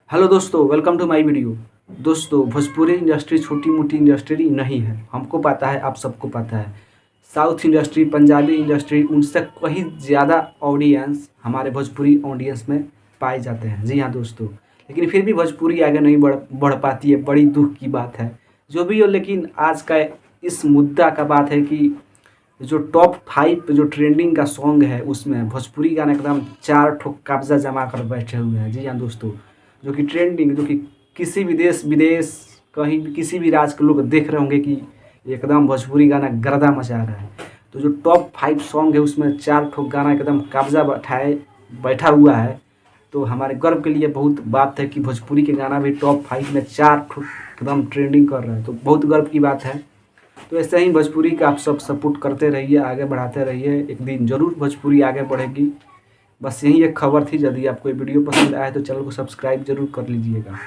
Hello दोस्तों, welcome to my video. दोस्तों, Bhojpuri industry छोटी मोटी इंडस्ट्री नहीं है, हमको पता है, आप सबको पता है। साउथ इंडस्ट्री, पंजाबी इंडस्ट्री, उनसे कहीं ज़्यादा ऑडियंस हमारे भोजपुरी ऑडियंस में पाए जाते हैं। जी हाँ दोस्तों, लेकिन फिर भी भोजपुरी आगे नहीं बढ़ बढ़ पाती है, बड़ी दुख की बात है। जो भी हो, लेकिन आज का इस मुद्दा का बात है कि जो टॉप 5 जो ट्रेंडिंग का सॉन्ग है उसमें भोजपुरी गाना एकदम 4 ठो कब्जा जमा कर बैठे हुए हैं। जी हाँ दोस्तों, जो कि ट्रेंडिंग, जो कि किसी भी देश विदेश, कहीं भी किसी भी राज्य के लोग देख रहे होंगे कि एकदम भोजपुरी गाना गर्दा मचा रहा है। तो जो टॉप 5 सॉन्ग है उसमें 4 ठो गाना एकदम कब्जा बैठा हुआ है। तो हमारे गर्व के लिए बहुत बात है कि भोजपुरी के गाना भी टॉप 5 में 4 ठो एकदम ट्रेंडिंग कर रहा है, तो बहुत गर्व की बात है। तो ऐसे ही भोजपुरी का आप सब सपोर्ट करते रहिए, आगे बढ़ाते रहिए, एक दिन ज़रूर भोजपुरी आगे बढ़ेगी। बस यही एक खबर थी। यदि आपको ये वीडियो पसंद आए तो चैनल को सब्सक्राइब जरूर कर लीजिएगा।